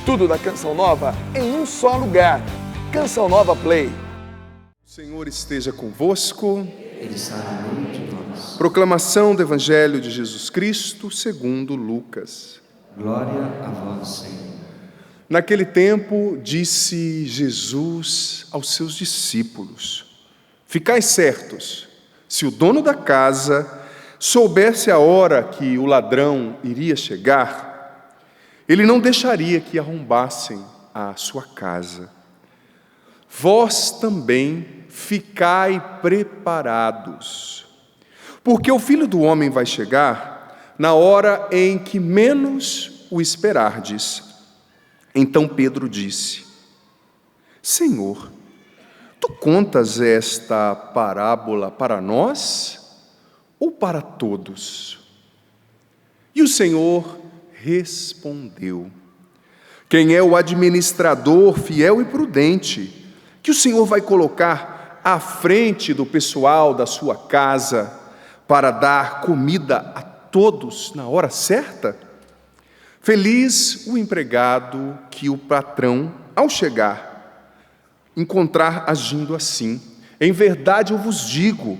Tudo da Canção Nova em um só lugar. Canção Nova Play. O Senhor esteja convosco. Ele está no meio de nós. Proclamação do Evangelho de Jesus Cristo segundo Lucas. Glória a vós, Senhor. Naquele tempo, disse Jesus aos seus discípulos: Ficai certos, se o dono da casa soubesse a hora que o ladrão iria chegar, ele não deixaria que arrombassem a sua casa. Vós também ficai preparados, porque o Filho do Homem vai chegar na hora em que menos o esperardes. Então Pedro disse: Senhor, tu contas esta parábola para nós ou para todos? E o Senhor respondeu: Quem é o administrador fiel e prudente, que o Senhor vai colocar à frente do pessoal da sua casa para dar comida a todos na hora certa? Feliz o empregado que o patrão, ao chegar, encontrar agindo assim. Em verdade eu vos digo,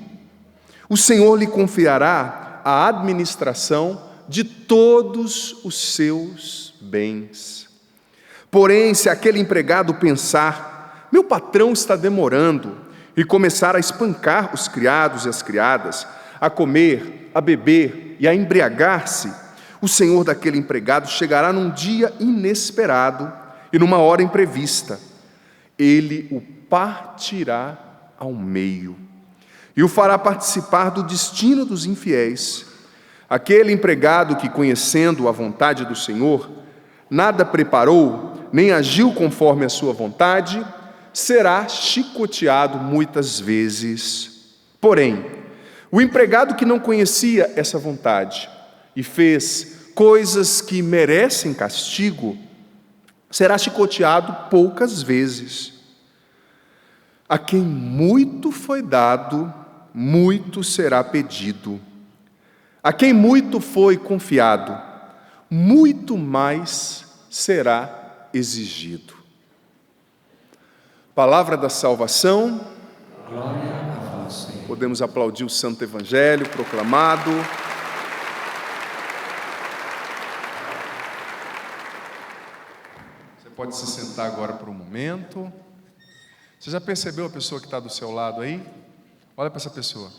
o Senhor lhe confiará a administração de todos os seus bens. Porém, se aquele empregado pensar: meu patrão está demorando, e começar a espancar os criados e as criadas, a comer, a beber e a embriagar-se, o senhor daquele empregado chegará num dia inesperado e numa hora imprevista. Ele o partirá ao meio e o fará participar do destino dos infiéis. Aquele empregado que, conhecendo a vontade do Senhor, nada preparou, nem agiu conforme a sua vontade, será chicoteado muitas vezes. Porém, o empregado que não conhecia essa vontade e fez coisas que merecem castigo, será chicoteado poucas vezes. A quem muito foi dado, muito será pedido. A quem muito foi confiado, muito mais será exigido. Palavra da salvação. Glória a vós, Senhor. Podemos aplaudir o Santo Evangelho proclamado. Você pode se sentar agora por um momento. Você já percebeu a pessoa que está do seu lado aí? Olha para essa pessoa.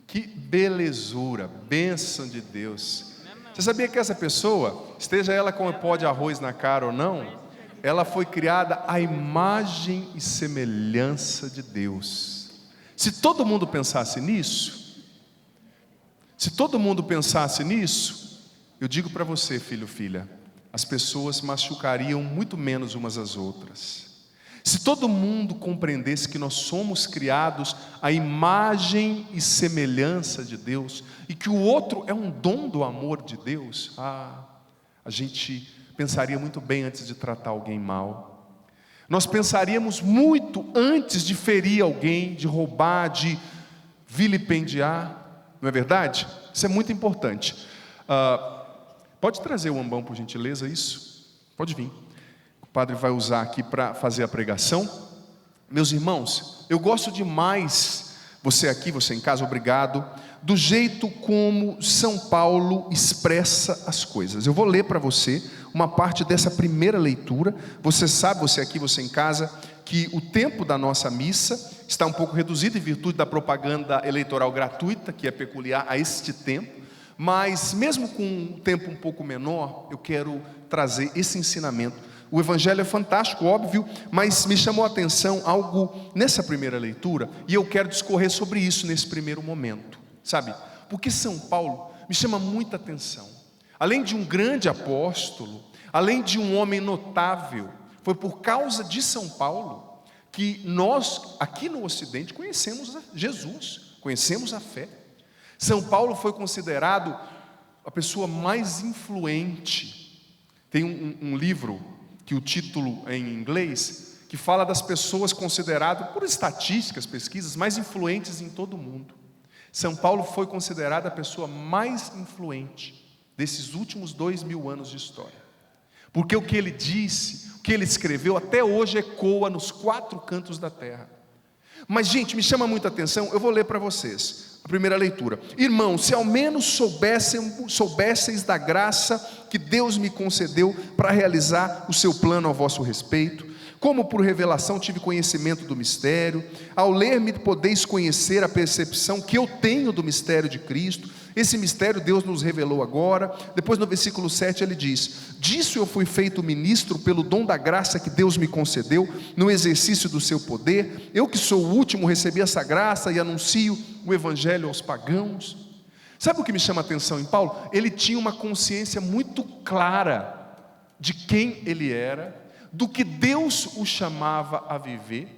Que belezura, bênção de Deus. Você sabia que essa pessoa, esteja ela com um pó de arroz na cara ou não, ela foi criada à imagem e semelhança de Deus. Se todo mundo pensasse nisso, eu digo para você, filho, filha, as pessoas machucariam muito menos umas às outras. Se todo mundo compreendesse que nós somos criados à imagem e semelhança de Deus, e que o outro é um dom do amor de Deus, a gente pensaria muito bem antes de tratar alguém mal. Nós pensaríamos muito antes de ferir alguém, de roubar, de vilipendiar, não é verdade? Isso é muito importante. Pode trazer o ambão, por gentileza, isso? Pode vir. O padre vai usar aqui para fazer a pregação. Meus irmãos, eu gosto demais, você aqui, você em casa, obrigado, do jeito como São Paulo expressa as coisas. Eu vou ler para você uma parte dessa primeira leitura. Você sabe, você aqui, você em casa, que o tempo da nossa missa está um pouco reduzido em virtude da propaganda eleitoral gratuita, que é peculiar a este tempo. Mas mesmo com um tempo um pouco menor, eu quero trazer esse ensinamento. O Evangelho é fantástico, óbvio, mas me chamou a atenção algo nessa primeira leitura, e eu quero discorrer sobre isso nesse primeiro momento, sabe? Porque São Paulo me chama muita atenção. Além de um grande apóstolo, além de um homem notável, foi por causa de São Paulo que nós, aqui no Ocidente, conhecemos Jesus, conhecemos a fé. São Paulo foi considerado a pessoa mais influente. Tem um livro, que o título é em inglês, que fala das pessoas consideradas, por estatísticas, pesquisas, mais influentes em todo o mundo. São Paulo foi considerada a pessoa mais influente desses últimos 2000 anos de história. Porque o que ele disse, que ele escreveu até hoje ecoa nos 4 cantos da terra. Mas, gente, me chama muita atenção, eu vou ler para vocês a primeira leitura. Irmãos, se ao menos soubesseis da graça que Deus me concedeu para realizar o seu plano ao vosso respeito, como por revelação tive conhecimento do mistério, ao ler-me podeis conhecer a percepção que eu tenho do mistério de Cristo. Esse mistério Deus nos revelou agora. Depois no versículo 7 ele diz: disso eu fui feito ministro pelo dom da graça que Deus me concedeu, no exercício do seu poder. Eu que sou o último recebi essa graça e anuncio o evangelho aos pagãos. Sabe o que me chama a atenção em Paulo? Ele tinha uma consciência muito clara de quem ele era, do que Deus o chamava a viver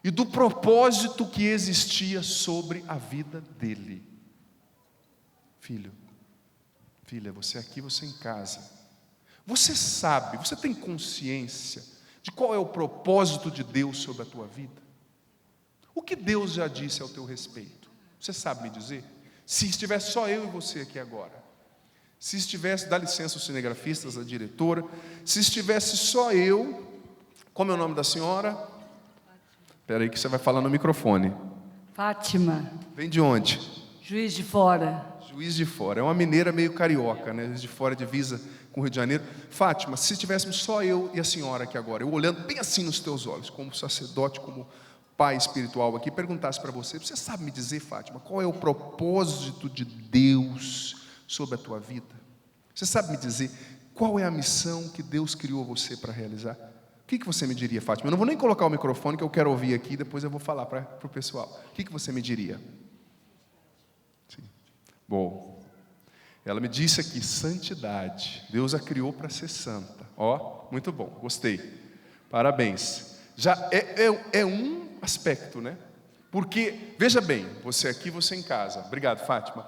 e do propósito que existia sobre a vida dele. Filho, filha, você aqui, você em casa, você sabe, você tem consciência de qual é o propósito de Deus sobre a tua vida? O que Deus já disse ao teu respeito? Você sabe me dizer? Se estivesse só eu e você aqui agora, se estivesse, dá licença aos cinegrafistas, a diretora, se estivesse só eu, como é o nome da senhora? Espera aí que você vai falar no microfone. Fátima. Vem de onde? Juiz de Fora. Juiz de Fora, é uma mineira meio carioca, né? Juiz de Fora, divisa com o Rio de Janeiro. Fátima, se estivéssemos só eu e a senhora aqui agora, eu olhando bem assim nos teus olhos, como sacerdote, como pai espiritual aqui, perguntasse para você sabe me dizer, Fátima, qual é o propósito de Deus sobre a tua vida? Você sabe me dizer qual é a missão que Deus criou você para realizar? O que você me diria, Fátima? Eu não vou nem colocar o microfone, que eu quero ouvir aqui, depois eu vou falar para o pessoal. O que você me diria? Sim. Bom, ela me disse aqui, santidade. Deus a criou para ser santa. Ó, muito bom, gostei. Parabéns. Já é um aspecto, né? Porque, veja bem, você aqui, você em casa. Obrigado, Fátima.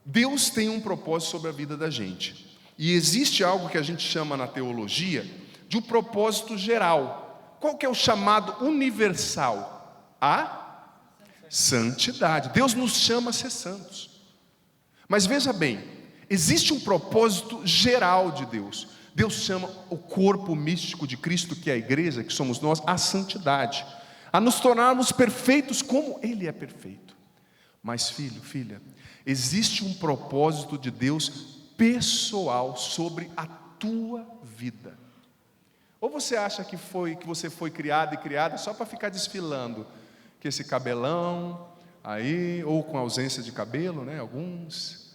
Deus tem um propósito sobre a vida da gente. E existe algo que a gente chama na teologia de um propósito geral. Qual que é o chamado universal? A santidade. Deus nos chama a ser santos. Mas veja bem, existe um propósito geral de Deus. Deus chama o corpo místico de Cristo, que é a igreja, que somos nós, à santidade, a nos tornarmos perfeitos como Ele é perfeito. Mas filho, filha, existe um propósito de Deus pessoal sobre a tua vida. Ou você acha que você foi criado e criada só para ficar desfilando, que esse cabelão aí, ou com ausência de cabelo, né, alguns.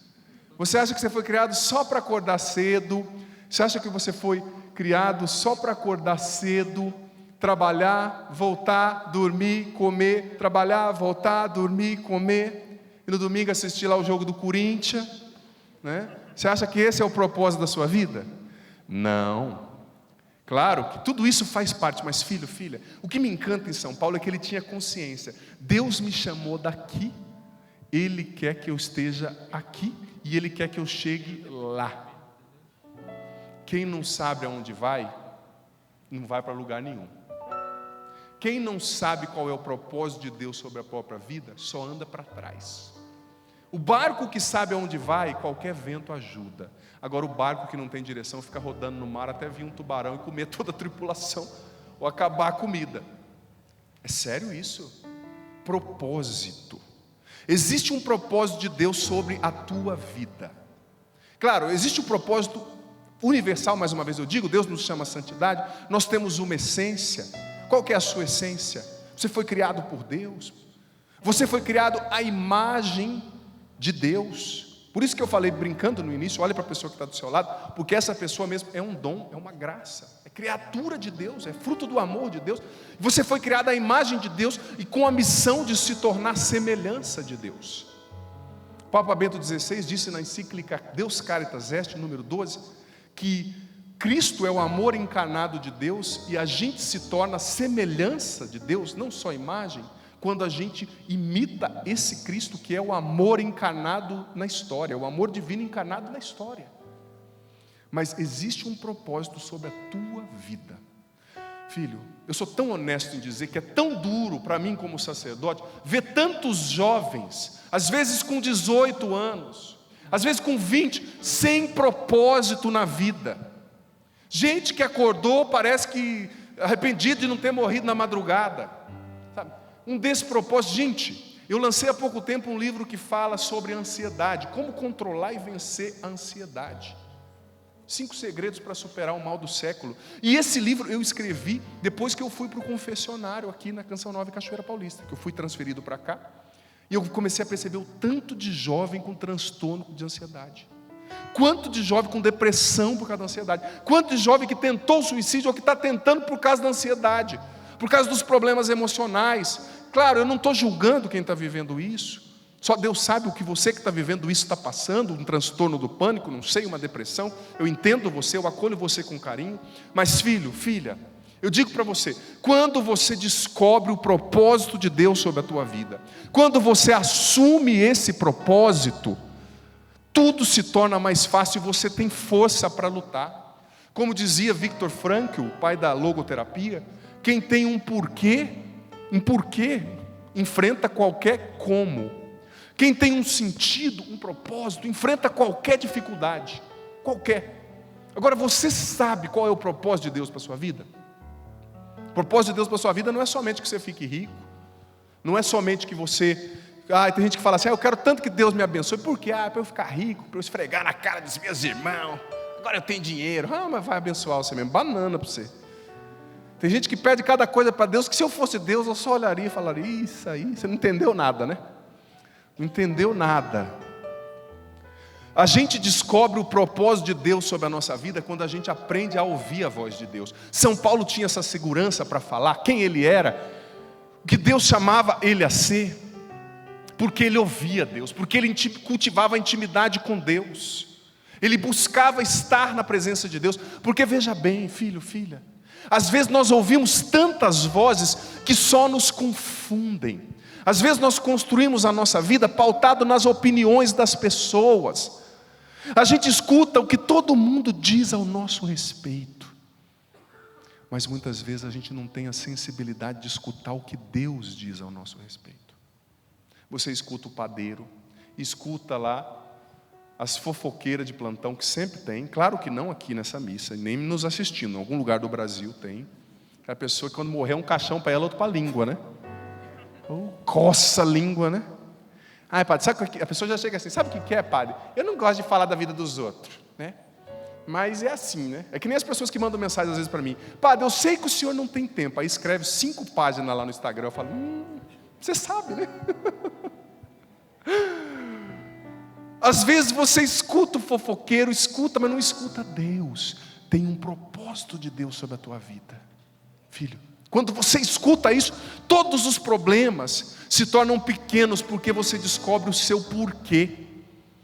Você acha que você foi criado só para acordar cedo? Você acha que você foi criado só para acordar cedo, trabalhar, voltar, dormir, comer, trabalhar, voltar, dormir, comer, e no domingo assistir lá o jogo do Corinthians, né? Você acha que esse é o propósito da sua vida? Não. Claro que tudo isso faz parte, mas filho, filha, o que me encanta em São Paulo é que ele tinha consciência. Deus me chamou daqui, Ele quer que eu esteja aqui e Ele quer que eu chegue lá. Quem não sabe aonde vai, não vai para lugar nenhum. Quem não sabe qual é o propósito de Deus sobre a própria vida, só anda para trás. O barco que sabe aonde vai, qualquer vento ajuda. Agora o barco que não tem direção fica rodando no mar até vir um tubarão e comer toda a tripulação, ou acabar a comida. É sério isso? Propósito. Existe um propósito de Deus sobre a tua vida. Claro, existe um propósito universal, mais uma vez eu digo, Deus nos chama a santidade. Nós temos uma essência. Qual que é a sua essência? Você foi criado por Deus. Você foi criado à imagem de Deus. Por isso que eu falei brincando no início, olha para a pessoa que está do seu lado, porque essa pessoa mesmo é um dom, é uma graça, é criatura de Deus, é fruto do amor de Deus. Você foi criado à imagem de Deus e com a missão de se tornar semelhança de Deus. O Papa Bento XVI disse na encíclica Deus Caritas Est, número 12, que Cristo é o amor encarnado de Deus e a gente se torna semelhança de Deus, não só imagem, quando a gente imita esse Cristo que é o amor encarnado na história, o amor divino encarnado na história. Mas existe um propósito sobre a tua vida. Filho, eu sou tão honesto em dizer que é tão duro para mim como sacerdote ver tantos jovens, às vezes com 18 anos, às vezes com 20, sem propósito na vida, Gente que acordou, parece que arrependido de não ter morrido na madrugada, sabe? Um despropósito. Gente, eu lancei há pouco tempo um livro que fala sobre a ansiedade, como controlar e vencer a ansiedade. 5 segredos para superar o mal do século. E esse livro eu escrevi depois que eu fui para o confessionário aqui na Canção Nova e Cachoeira Paulista, que eu fui transferido para cá, e eu comecei a perceber o tanto de jovem com transtorno de ansiedade. Quanto de jovem com depressão por causa da ansiedade. Quanto de jovem que tentou suicídio ou que está tentando por causa da ansiedade, por causa dos problemas emocionais. Claro, eu não estou julgando quem está vivendo isso. Só Deus sabe o que você que está vivendo isso está passando, um transtorno do pânico, não sei, uma depressão. Eu entendo você, eu acolho você com carinho. Mas filho, filha, eu digo para você, quando você descobre o propósito de Deus sobre a tua vida, quando você assume esse propósito, tudo se torna mais fácil e você tem força para lutar. Como dizia Viktor Frankl, o pai da logoterapia, quem tem um porquê, enfrenta qualquer como. Quem tem um sentido, um propósito, enfrenta qualquer dificuldade, qualquer. Agora, você sabe qual é o propósito de Deus para a sua vida? O propósito de Deus para a sua vida não é somente que você fique rico, não é somente que você... tem gente que fala assim, eu quero tanto que Deus me abençoe. Por quê? Para eu ficar rico, para eu esfregar na cara dos meus irmãos, agora eu tenho dinheiro. Mas vai abençoar você mesmo, banana para você. Tem gente que pede cada coisa para Deus, que se eu fosse Deus, eu só olharia e falaria, isso aí, você não entendeu nada, né? Não entendeu nada. A gente descobre o propósito de Deus sobre a nossa vida quando a gente aprende a ouvir a voz de Deus. São Paulo tinha essa segurança para falar quem ele era, o que Deus chamava ele a ser, porque ele ouvia Deus, porque ele cultivava a intimidade com Deus, ele buscava estar na presença de Deus. Porque veja bem, filho, filha, às vezes nós ouvimos tantas vozes que só nos confundem. Às vezes nós construímos a nossa vida pautado nas opiniões das pessoas. A gente escuta o que todo mundo diz ao nosso respeito, mas muitas vezes a gente não tem a sensibilidade de escutar o que Deus diz ao nosso respeito. Você escuta o padeiro, escuta lá as fofoqueiras de plantão que sempre tem, claro que não aqui nessa missa, nem nos assistindo, em algum lugar do Brasil tem, a pessoa que quando morrer um caixão para ela, outro para a língua, né? Coça a língua, né? Padre, sabe que a pessoa já chega assim, sabe o que é, padre? Eu não gosto de falar da vida dos outros, né? Mas é assim, né? É que nem as pessoas que mandam mensagem às vezes para mim, padre, eu sei que o senhor não tem tempo, aí escreve 5 páginas lá no Instagram, eu falo, você sabe, né? Às vezes você escuta o fofoqueiro, escuta, mas não escuta Deus. Tem um propósito de Deus sobre a tua vida, filho. Quando você escuta isso, todos os problemas se tornam pequenos, porque você descobre o seu porquê.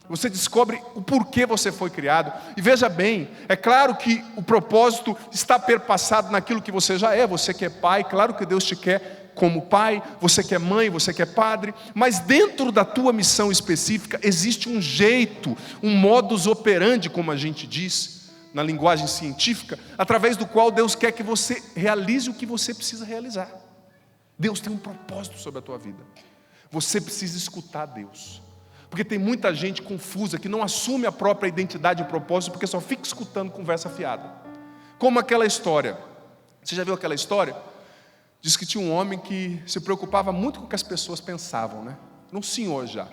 Você descobre o porquê você foi criado. E veja bem, é claro que o propósito está perpassado naquilo que você já é. Você que é pai, claro que Deus te quer como pai. Você que é mãe, você que é padre. Mas dentro da tua missão específica, existe um jeito, um modus operandi, como a gente diz na linguagem científica, através do qual Deus quer que você realize o que você precisa realizar. Deus tem um propósito sobre a tua vida. Você precisa escutar Deus. Porque tem muita gente confusa que não assume a própria identidade e propósito, porque só fica escutando conversa fiada. Como aquela história. Você já viu aquela história? Diz que tinha um homem que se preocupava muito com o que as pessoas pensavam, né? Um senhor já.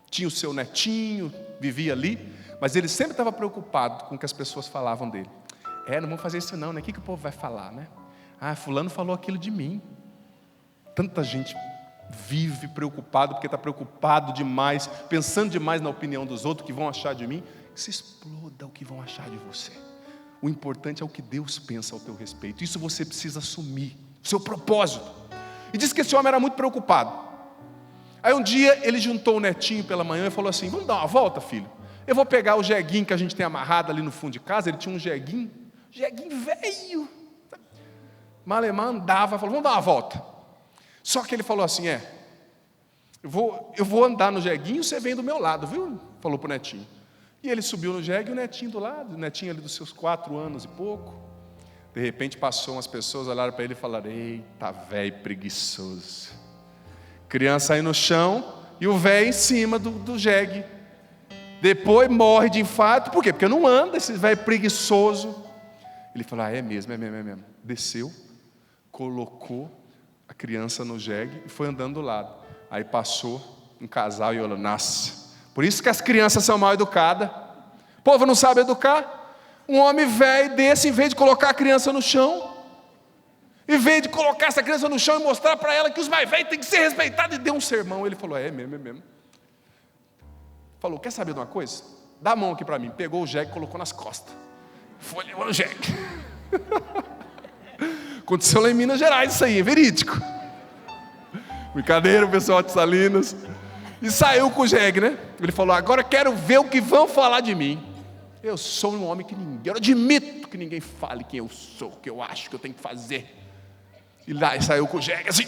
Tinha o seu netinho, vivia ali, mas ele sempre estava preocupado com o que as pessoas falavam dele. Não vamos fazer isso não, né? O que o povo vai falar, né? Fulano falou aquilo de mim. Tanta gente vive preocupado, porque está preocupado demais, pensando demais na opinião dos outros, que vão achar de mim. Que se exploda o que vão achar de você. O importante é o que Deus pensa ao teu respeito. Isso você precisa assumir, o seu propósito. E diz que esse homem era muito preocupado. Aí um dia ele juntou o netinho pela manhã e falou assim, vamos dar uma volta, filho? Eu vou pegar o jeguinho que a gente tem amarrado ali no fundo de casa. Ele tinha um jeguinho velho. Malemar andava, falou, vamos dar uma volta. Só que ele falou assim, eu vou andar no jeguinho, você vem do meu lado, viu? Falou pro netinho. E ele subiu no jegue e o netinho do lado, o netinho ali dos seus 4 anos e pouco. De repente passou umas pessoas, olharam para ele e falaram, eita, velho preguiçoso. Criança aí no chão e o velho em cima do jegue. Depois morre de infarto, por quê? Porque não anda esse velho preguiçoso. Ele falou: é mesmo. Desceu, colocou a criança no jegue e foi andando do lado. Aí passou um casal e olhou: nossa, por isso que as crianças são mal educadas. O povo não sabe educar. Um homem velho desse, em vez de colocar a criança no chão, em vez de colocar essa criança no chão e mostrar para ela que os mais velhos têm que ser respeitados, e deu um sermão. Ele falou: é mesmo. Falou: quer saber de uma coisa? Dá a mão aqui para mim. Pegou o jegue e colocou nas costas. Folheou o jegue. Aconteceu lá em Minas Gerais isso aí, é verídico. Brincadeira, o pessoal de Salinas. E saiu com o jegue, né? Ele falou: agora quero ver o que vão falar de mim. Eu sou um homem que eu admito que ninguém fale quem eu sou, o que eu acho que eu tenho que fazer. E lá saiu com o jegue assim.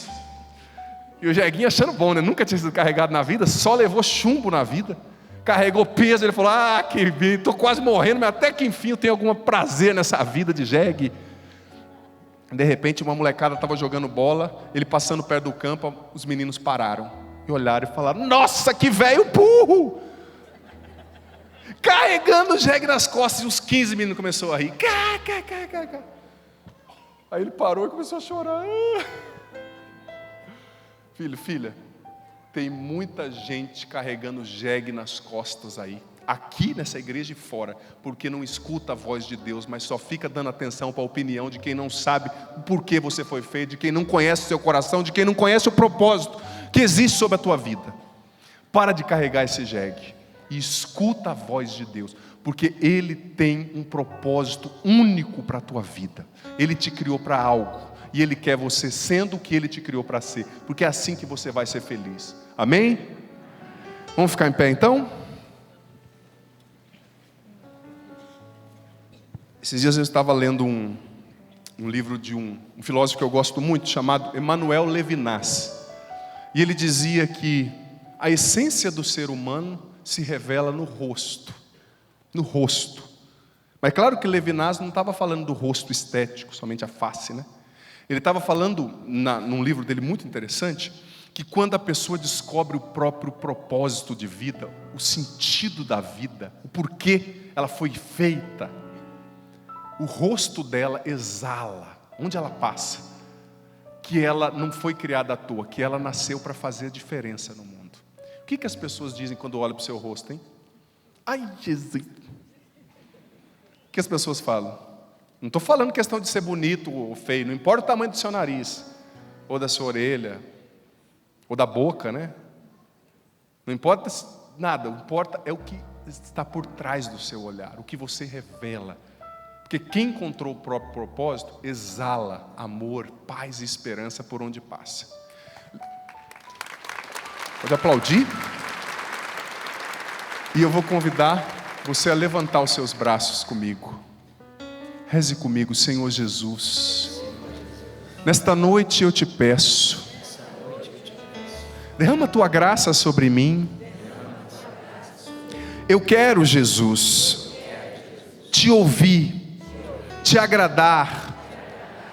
E o jeguinho achando bom, né? Nunca tinha sido carregado na vida, só levou chumbo na vida. Carregou peso, ele falou: ah, que bem, estou quase morrendo, mas até que enfim eu tenho algum prazer nessa vida de jegue. De repente uma molecada estava jogando bola, ele passando perto do campo, os meninos pararam e olharam e falaram: nossa, que velho burro! Carregando o jegue nas costas, e uns 15 meninos começaram a rir. Aí ele parou e começou a chorar. Filho, filha, tem muita gente carregando jegue nas costas aí, aqui nessa igreja e fora, porque não escuta a voz de Deus, mas só fica dando atenção para a opinião de quem não sabe o porquê você foi feito, de quem não conhece o seu coração, de quem não conhece o propósito que existe sobre a tua vida. Para de carregar esse jegue e escuta a voz de Deus, porque Ele tem um propósito único para a tua vida. Ele te criou para algo, e Ele quer você sendo o que Ele te criou para ser, porque é assim que você vai ser feliz. Amém? Vamos ficar em pé então? Esses dias eu estava lendo um livro de um filósofo que eu gosto muito, chamado Emmanuel Levinas, e ele dizia que a essência do ser humano se revela no rosto. No rosto. Mas claro que Levinas não estava falando do rosto estético, somente a face, né? Ele estava falando, num livro dele muito interessante, que quando a pessoa descobre o próprio propósito de vida, o sentido da vida, o porquê ela foi feita, o rosto dela exala, onde ela passa, que ela não foi criada à toa, que ela nasceu para fazer a diferença no mundo. O que as pessoas dizem quando olham para o seu rosto, hein? Ai, Jesus! O que as pessoas falam? Não estou falando questão de ser bonito ou feio, não importa o tamanho do seu nariz, ou da sua orelha, ou da boca, né? Não importa nada, o que importa é o que está por trás do seu olhar, o que você revela. Porque quem encontrou o próprio propósito, exala amor, paz e esperança por onde passa. Pode aplaudir? E eu vou convidar você a levantar os seus braços comigo. Reze comigo: Senhor Jesus, nesta noite eu te peço, derrama a tua graça sobre mim. Eu quero, Jesus, te ouvir, te agradar,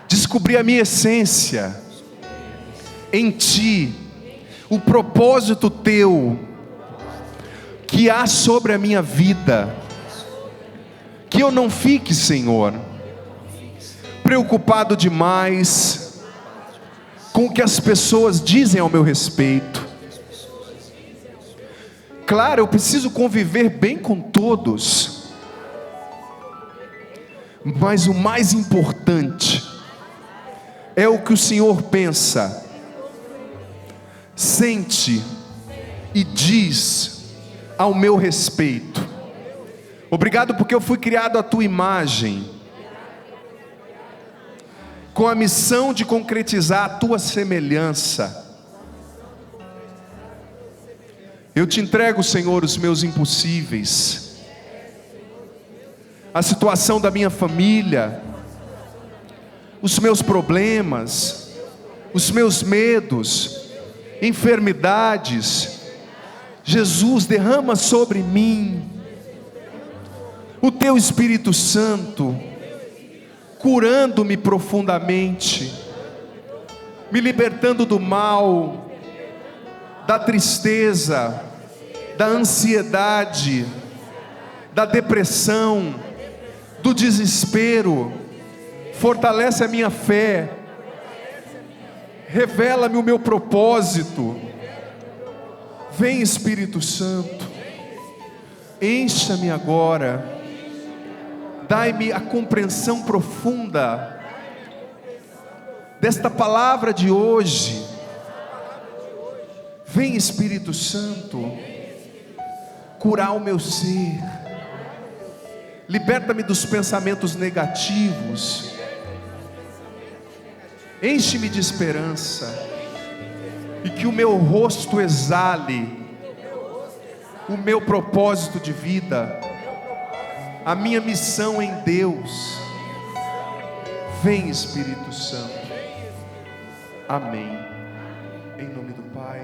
descobrir a minha essência em ti, o propósito teu que há sobre a minha vida. Que eu não fique, Senhor, preocupado demais com o que as pessoas dizem ao meu respeito. Claro, eu preciso conviver bem com todos, mas o mais importante é o que o Senhor pensa, sente e diz ao meu respeito. Obrigado porque eu fui criado à tua imagem, com a missão de concretizar a tua semelhança. Eu te entrego, Senhor, os meus impossíveis, a situação da minha família, os meus problemas, os meus medos, enfermidades. Jesus, derrama sobre mim o teu Espírito Santo, curando-me profundamente, me libertando do mal, da tristeza, da ansiedade, da depressão, do desespero, fortalece a minha fé, revela-me o meu propósito. Vem, Espírito Santo, encha-me agora, dai-me a compreensão profunda desta palavra de hoje. Vem, Espírito Santo, curar o meu ser, liberta-me dos pensamentos negativos, enche-me de esperança, e que o meu rosto exale o meu propósito de vida, a minha missão em Deus. Vem, Espírito Santo. Amém. Em nome do Pai,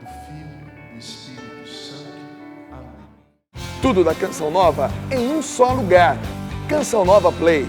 do Filho e do Espírito Santo. Amém. Tudo da Canção Nova em um só lugar. Canção Nova Play.